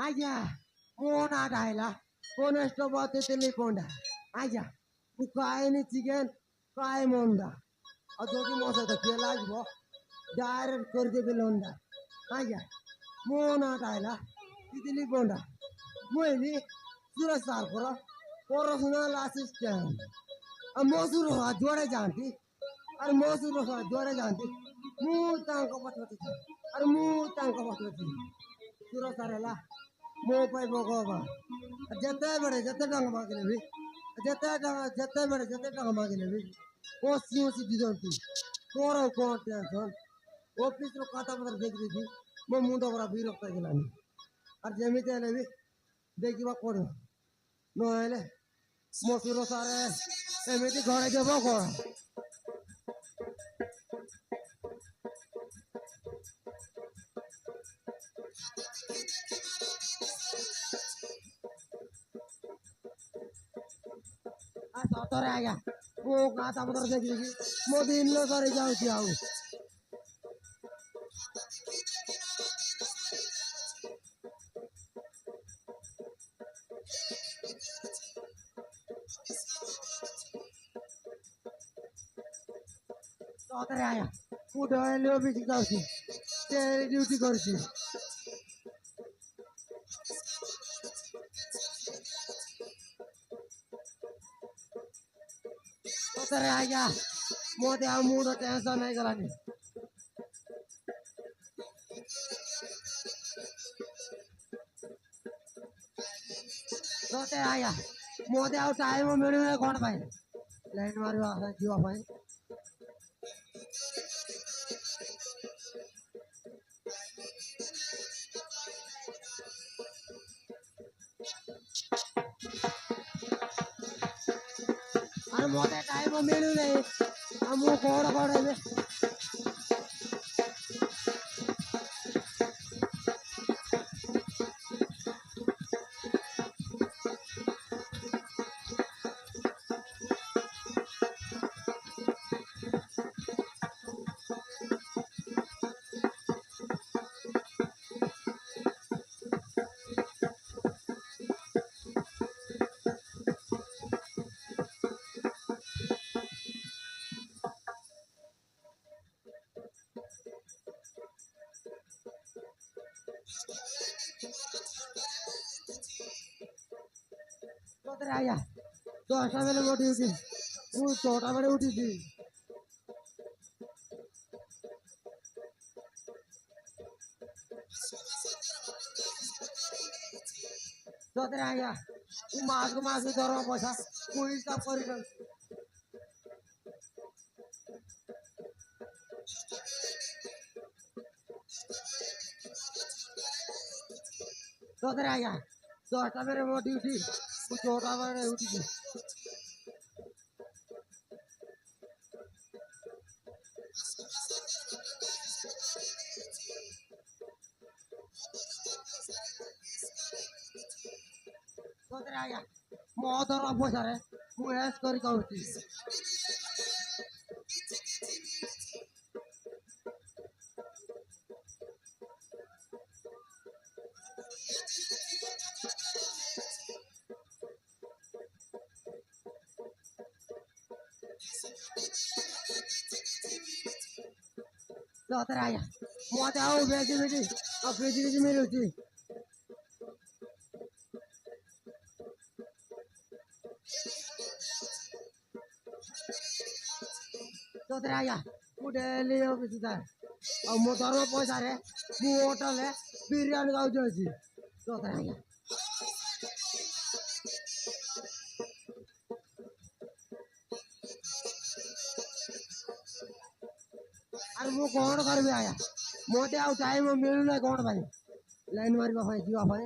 Aja, mona daila, konesto bote teleponda. Aja, bukai ni chicken, kai monda. Ajoki mosa to kela jibo, direct kor debe londa. Aja, mona daila, titili ponda. Mueli, sura sarkora, professional assistant. Mosur ho jore janti, ar mosur ho jore janti. Mu tangko patwati, ar mu tangko patwati. Sura sarela. Mo pai bogoba jete bere jete dang magile bi jete bere jete dang magile bi o si didonti koro ko tension office ro kata padar dekhi di mo mundo bra birokta gelani ar jemite ele bi dekiba kodo no ele mo suro sare emiti ঘরে দেব ko আর সতরে আয়া ও kata padar dekhi di mo din lo sare যাউছি আউ সতরে আয়া food হইলে office যাউছি duty করছি सतरे आया मोदे mood tension नहीं गलानी सते आया मोदे आउ टाइम मिलु नहीं कौन भाई लाइन मारो आसा जीवा भाई अरे मोदे टाइम मिलु नहीं हमू कौन कौन है सतरे आया तो आशा बेले मोटी उठी वो छोटा बेले उठी थी सतरे आया वो मास दरवा पैसा वो हिसाब करी सतरे आया तो आशा बेले मोटी उठी वो छोटा बेले उठी थी सतरे आया मो दरवा पैसा रे वो ऐस करी कहती सतरे आया मोटे आओ बेची बेची अब बेची मेरी होती सतरे आया वो डेली ऑफिस था अब मोटर में पैसा रे वो होटल है बिरयानी खाऊ जाऊँगी सतरे आया अरे वो कौन कर भी आया मोटे आओ टाइम मिलू ना कौन भाई लाइन मारी भाई जीवा भाई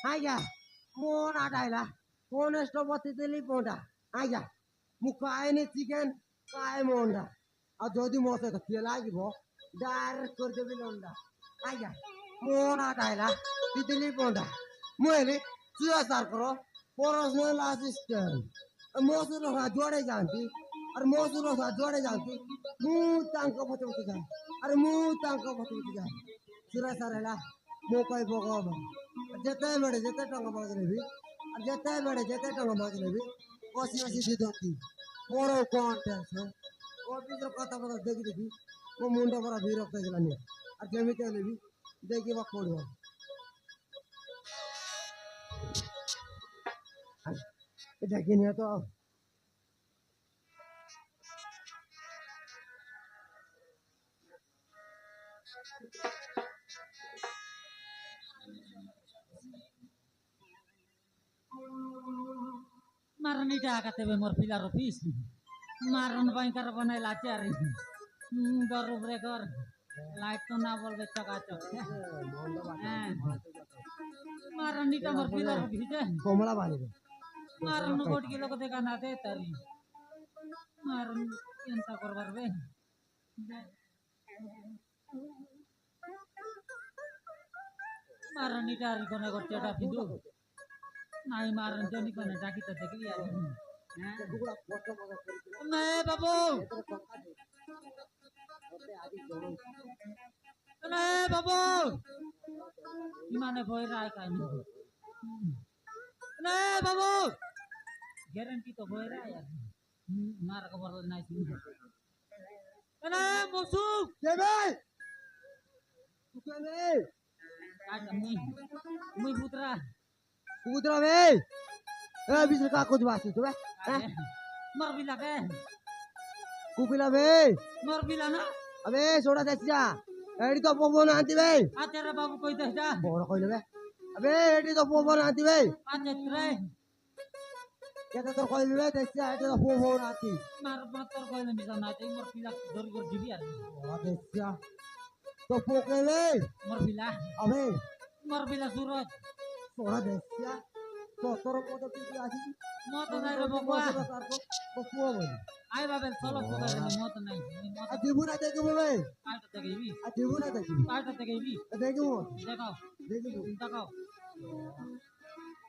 Aja, mau ada lah. Kones to boti teleponda. Aja, muka ini chicken kae monda. আর যদি মতে তো কে লাগিব ডাইরেক্ট করে দেবি লন্ডা আইয়া মোনা ডাইলা তিতলি পন্ডা মুয়েলি তুই আসার করো পড়াশোনা অ্যাসিস্ট্যান্ট মসুর জোড়ে জানতি আর মসুর জোড়ে জানতি মু তাঙ্ক পথে উঠে যাই আর মু তাঙ্ক পথে উঠে যাই সুরা সারেলা মো কই ভগবান যেতে বেড়ে যেতে টঙ্কা মাগে নেবি আর যেতে বেড়ে যেতে টঙ্কা মাগে নেবি কষি কষি দিদি বড় কন্টেন্ট অফিসের কথা বলা দেখি দেখি ও মুন্ডা করা বিরক্ত গেলাম আর জমিতে নেবি দেখি বা করব দেখি নিয়ে তো Maran ida kate be mor pilar office. Maran bain kar banai lacar. Baru breaker. Light to na bolbe chakachak. Maran ida mor pilar office. কমলা বাড়ি Maran got kilo kote kana de tari. Maran enta korbar be. Maran ida ari kone got cheta pindu. Nai maran joni kone daki to dekli ari. Nai babu. Nai babu. Gimana boy rai kan? Nai babu. Guarantee to boy rai ya. Mar kabar nai sini. Nai musuh. দেবে তুকানে Kacang ni. Mui putra. কুকুতরা বে এ বিজে কাগজ বাসি তো Mar bila ke? Kupila বে Mar bila na? আবে সোড়া দেখছা এডি তো পবন আনতি বে Acara babu koi dah dah. বড় কইলে বে আবে এডি তো পবন আনতি বে Acara কেতে তোর কইলে বে দেখছা এডি তো Pawan আনতি mar motor koi na bisa naik. Mar bila dor dor jibi ar. ও দেখছা তো পোকেলে Mar bila. আবে Mar bila surut. সোড়া দেখছা তো তোর কত পিছি আছি Motor naik robo gua. বকুয়া বলি Ay babel solo poker ni motor naik. Ni আর motor. দেবু না দেখবো বে Ay to tege ibi. আর দেবু না দেখবি Ay to tege ibi. দেখবো Dekau. দেখবো Dekau.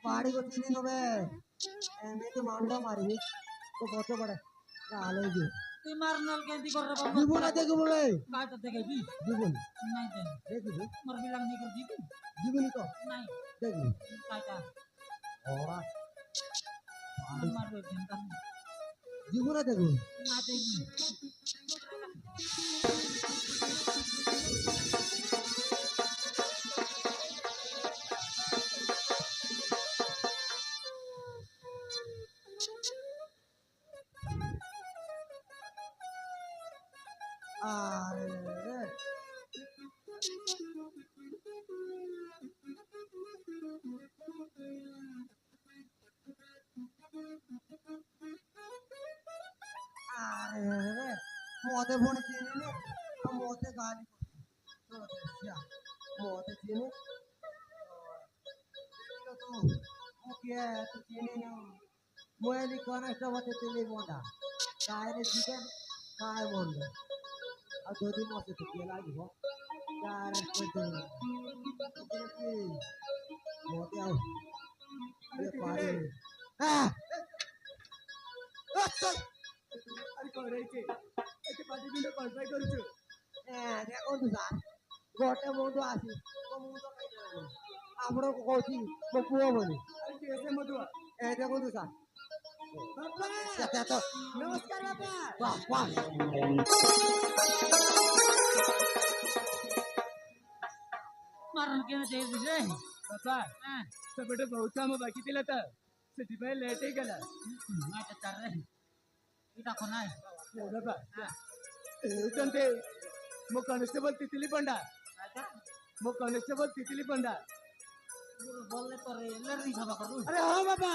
পাহাড়ি করতে নবে এমনি তো মান্ডা মারি তো কত বড় আলো যে Ti mar nol ganti kor robo. দেবো না দেখবো বে Ay to tege ibi. দেবো Naik den. দেখবো Mar bilang ni kor jibi. দেবো নি তো Naik. দেখবো Ay ta. ওরা Mar be bentar. দেবো না দেখবো Naik ibi. আরে রে আরে রে মতে ফোনে চিনি নে মতে গালি তো দেখছিয়া মতে চিনি তো ওকে তো চিনি না মোয়ালি কোন একটা মতে তেলি মোটা কায়রে চিকেন কায় মন্ডা আর যদি মতে তো কে লাগিব তার করতে মতে আও এ পারে হ্যাঁ আরে করাইছে এতে পার্টি দিনে কনফাই করছো হ্যাঁ দেখো তো স্যার গোটে বন্ধু আসি তো মুন্ড খাইতে আমরা কইছি তো পুরো বলি আরে কেসে মধুয়া এ দেখো তো স্যার বাবা সেটা তো নমস্কার বাবা বাহ বাহ Maran kena jai bise. বাবা Ah. ସେପଟେ ବହୁତ କାମ ବାକି ଥିଲା ତ ସେଥିପାଇଁ ଲେଟ୍ ହେଇଗଲା Ay to tar re. Kita konai. ହଉ ବାବା Ah. ହେଉଛନ୍ତି ମୋ କନେଷ୍ଟବଳ ତିତିଲି ପଣ୍ଡା Acha. ମୁଁ କନେଷ୍ଟବଳ ତିତିଲି ପଣ୍ଡା। बोलले तो रे लड़ी सभा करू ଆରେ ହଁ ବାପା।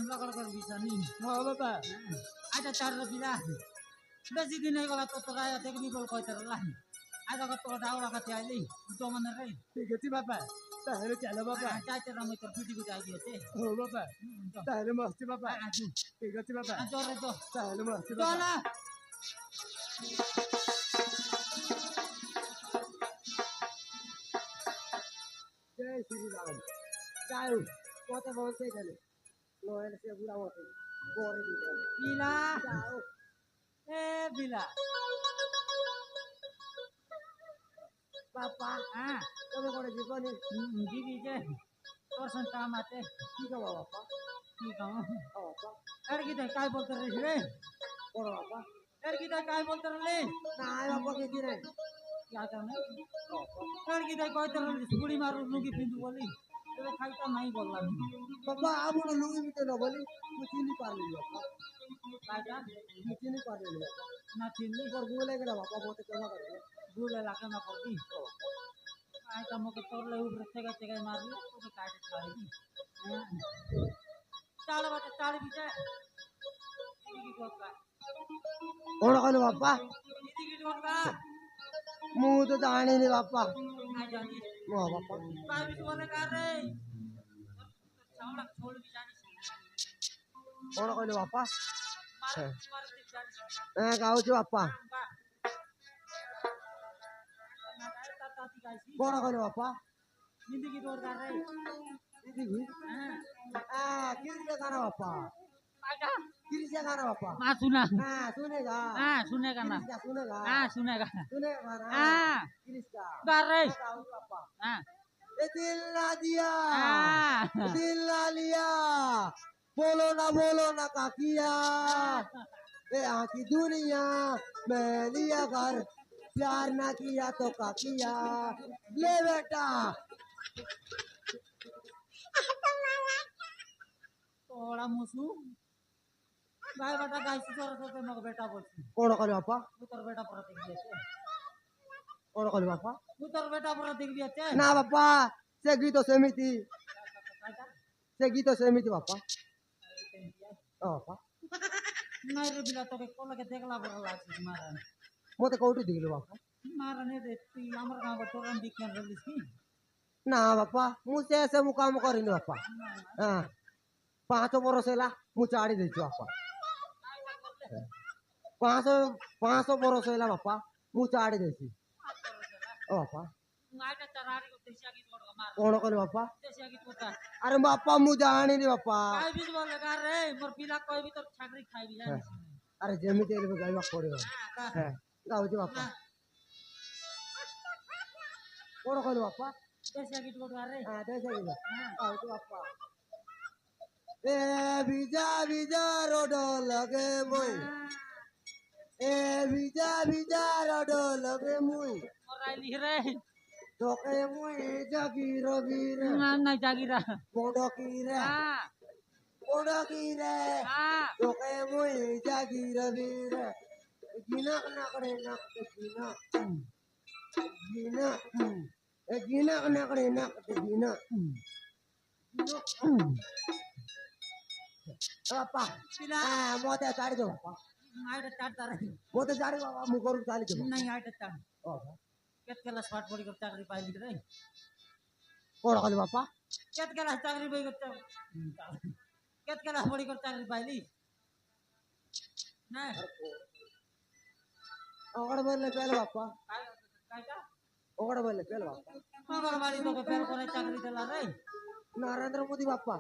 लगड़ कर बिसानी ହଁ ବାପା। आजा चार बिला बेसी दिन नहीं गला तो तोरा देखबी बोल कहते रहला आजा का तो डावला का आइली तो मन रे ଠିକ ଅଛି ବାପା। ତାହେଲେ ଚାଲ ବାପା। चाहते रह मैं तो पिटी को जाई दिए ହଉ ବାପା। ତାହେଲେ ମୁଁ ଆସୁଛି ବାପା। आजू ଠିକ ଅଛି ବାପା। आ जोरे तो ତାହେଲେ ମୁଁ ଆସୁଛି ବାପା। चला जय श्री राम जाऊ मत बोलते चले लोहे से बुरा मत बोरे दी बिला जाओ ए बिला पापा हां তুমি করে জীবনে दीदी जे तोर सन काम आते কি করবো বাবা ठीक है ও বাবা लड़की तो काय बोलते रही रे করো বাবা लड़की तो काय बोलते रही না আয় বাবা কিছু নাই क्या करना लड़की तो कहते रही गुड़ी मारू लुंगी पिंदू बोली तो खाई तो नहीं बोलला বাবা আমার লুঙ্গি মিটে না বলি কিছু নি পারলি বাবা काटा কিছু নি পারলি বাবা ना चिन्नी তোর বলে গেল বাবা মতে কেমন করবে भूले लाके ना पड़ी आई का मुके तोर ले ऊपर तेगा तेगा मार ली तो काटे खाएगी चाल बाटे चाल बीचे दीदी की टोका কোন কইলো বাবা दीदी की टोका মু তো জানি নি বাবা आ जानी ও বাবা काय भी बोले कर रे चावड़ा छोड़ भी जानी কোন কইলো বাবা मार मार दी जानी হ্যাঁ গাউছি বাবা কোন কইলো বাবা दीदी की टोका कर रे দিদি ঘি हां কিরছে গানা বাবা काटा किरसे गाना बापा हां सुना हाँ सुनेगा हां सुनेगा ना किसका सुनेगा हां सुनेगा सुनेगा ना हां किसका कर रे गाओ बापा हां ये दिल ना दिया हां दिल ना लिया बोलो ना काकिया ये आँखी दुनिया मैं लिया घर प्यार ना किया तो काकिया ले बेटा तोड़ा मुसु गाय बेटा गाय सुचर तो मग बेटा बोलছি कौन करे बापा उतर बेटा पर देख लिया कौन करे बापा उतर बेटा पर देख लिया ना बापा से गीतो सेमिति से गीतो सेमिति बापा ओ बापा नहीं रे बिला तो को लगे देखला पर लाग मारा मते कोठी दिलो बापा मारा ने दे तू हमर गांव तोरन दिखन रलिस की ना बापा मुझे ऐसे मुकाम करिनी बापा हाँ 5 बरस ହେଲା ମୁଁ ଛାଡ଼ି ଦେଇଛି ବାପା 500 बरस ହେଲା ବାପା ମୁଁ ଛାଡ଼ି ଦେଇଛି ଓ ବାପା आटा चराड़ी को देसिया की छोड़ मार କଣ କଲେ ବାପା देसिया की छोटा ଆରେ ବାପା ମୁଁ ଜାଣିନି ବାପା काय भी बोले कर रे मोर पिला कोई भी तो छागरी खाई भी जानी ଆରେ ଯେମିତି ହେଲେ ବି ଗାଇବାକୁ ପଡ଼ିବ हां ହଁ ଗାଉଛି ବାପା କଣ କହିଲୁ ବାପା देसिया की छोड़ रे ହଁ ଦେଖେଇଲ हां ଗାଉଛି ବାପା ଏ ଭିଜା ଭିଜା ରୋଡ ଲଗେ ମୁଇ ଏ ଭିଜା ରୋଡ ଲଗେ ମୁଇ और आइली रे তোকে মুই জাগির বীর ना नहीं जागीरा বড় কি রে हां বড় কি রে हां তোকে মুই জাগির বীর গিনা না করে না গিনা গিনা এ গিনা না করে না গিনা বাপা पिला মতে ছাড়ি দে বাপা आटा चाटता रे মতে ছাড়ি বাবা মু করু চালি দে नहीं आटा चाट ও केत केला स्पॉट बड़ी कर चाकरी पाइली रे কোন কলি বাপা केत केला चाकरी बड़ी कर केत केला बड़ी कर चाकरी पाइली नहीं ওগড় বললে পেল বাপা काटा ওগড় বললে পেল বাপা मगर वाली तो फेल करे चाकरी देला रे নরেন্দ্র মোদি বাপা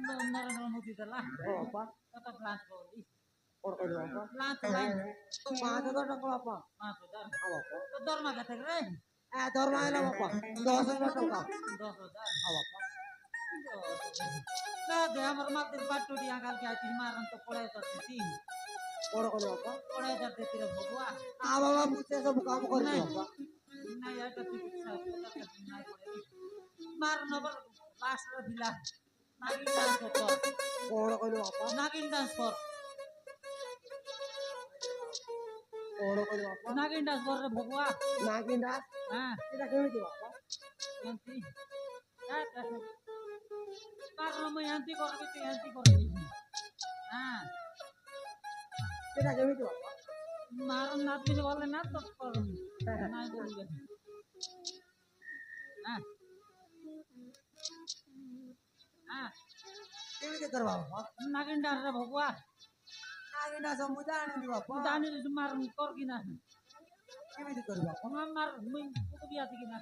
नरेंद्र मोदी देला ও বাপা तो प्लांट बोली কোন কলি বাপা प्लांट लाइन 5,000 টাকা বাপা 5000 ও বাপা तो दरमा कते रे ধর্মা এলো বাপা 10,000 টাকা 10000 ও বাপা ना दे हमर माते बाटुडी आगाल के आती मारन तो पड़े तो तीन কোন কলি বাপা पड़े तो देती रे भगवा বাবা মুঝে সব কাম করে বাপা नहीं आटा तू मार नबर लास्ट रे बिला नागिन डांस कर কোন কলি বাপা नागिन डांस कर କଣ କରିବ ବାପା ନାଗିନ ଦାସ ଘରରେ ଭଗୁଆ ନାଗିନା ହଁ ଏଇଟା କେମିତି ବାପା ଏମିତି ମାରଣ ମୁଁ ଏମିତି କରିବି ତୁ ଏମିତି କରିବି ହଁ ଏଇଟା କେମିତି ବାପା ମାରଣ ନାତବି ଭଲ ନା ତ ନାଇଁ ବୋଲିବେ ହଁ ହଁ କେମିତି କରିବା ବାପା ନାଗିନ ଦାସରେ ଭଗୁଆ ନାଗିନା ସବୁ ଜାଣିନି ବାପା ଜାଣିଲି ମାରଣ କର କି ନା କେମିତି କରିବା ବାପା ମାର ମୁଇଁ ବି ଆସିକି ନା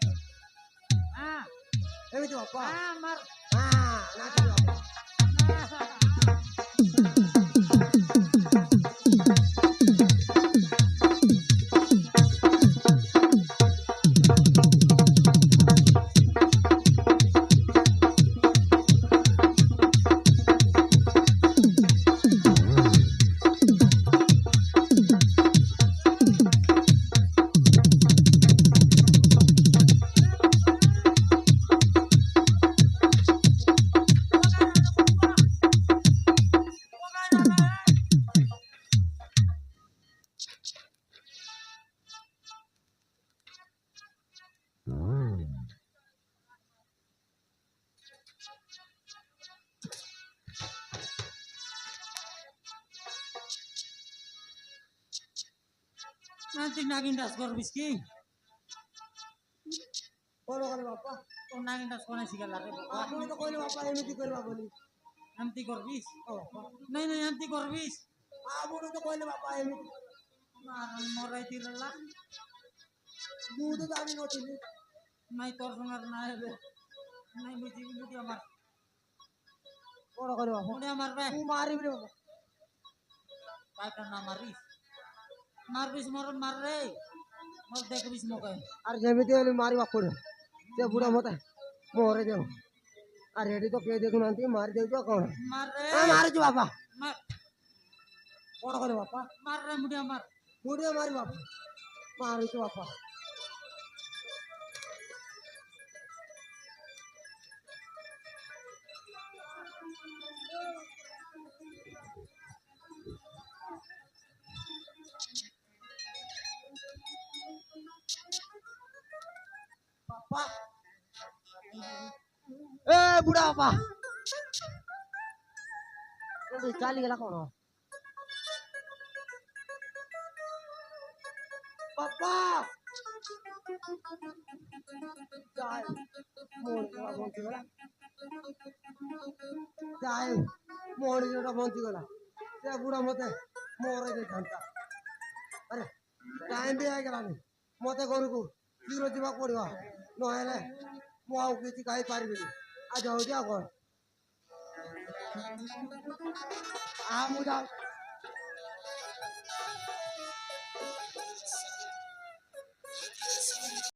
ହଁ ଏମିତି ବାପା ହଁ ମାର ନାଚି ବାପା nanti naging das korbis ki କଣ କରେ ବାପା to naging das kone sigal lare ଆପଣ ତ କହିଲେ ବାପା ଏମିତି କରିବା ବୋଲି nanti korbis ହଁ ବାପା nai nai nanti korbis ଆପଣ ତ କହିଲେ ବାପା ଏମିତି maran morai tirala ମୁଁ ତ ଜାଣିନଥିଲି nai tor sungar na hebe nai buji buji amar କଣ କରିବ ବାପା mudi amar be ମୁଁ ମାରିବି ରେ ବାପା kaitan na maris marbis mor mar re mor dekbis mokai ଆରେ ଯେମିତି ହେଲେ ମାରିବାକୁ ପଡ଼ିବ ସେ ବୁଢ଼ା ମତେ ମରେ ଦେବ ଆରେ ଏଠି ତ କେହି ଦେଖୁନାହାନ୍ତି ମାରି ଦେଉଛ କଣ mar re ମାରୁଛୁ ବାପା mar କଣ କରିବ ବାପା mar re mudi amar ମୁଁ ଟିକେ ମାରି ବାପା ମାରୁଛୁ ବାପା ବାପା ଏ ବୁଢ଼ା ବାପା ଚାଲିଗଲା କଣ ବାପା ଯାଏ ମଣିଷଟା ବଞ୍ଚିଗଲା ଯାଏ ମଣିଷଟା ବଞ୍ଚିଗଲା ସେ ବୁଢ଼ା ମତେ ମରେଇ ଦେଇଥାନ୍ତା ଆରେ ଟାଇମ୍ ବି ହେଇଗଲାଣି ମତେ ଘରକୁ ଶୀଘ୍ର ଯିବାକୁ ପଡ଼ିବ ନହେଲେ ମୁଁ ଆଉ କିଛି ଖାଇପାରିବିନି ଆଉ ଯାଉଛି ଆଉ କଣ ମୁଁ ଯାଉଛି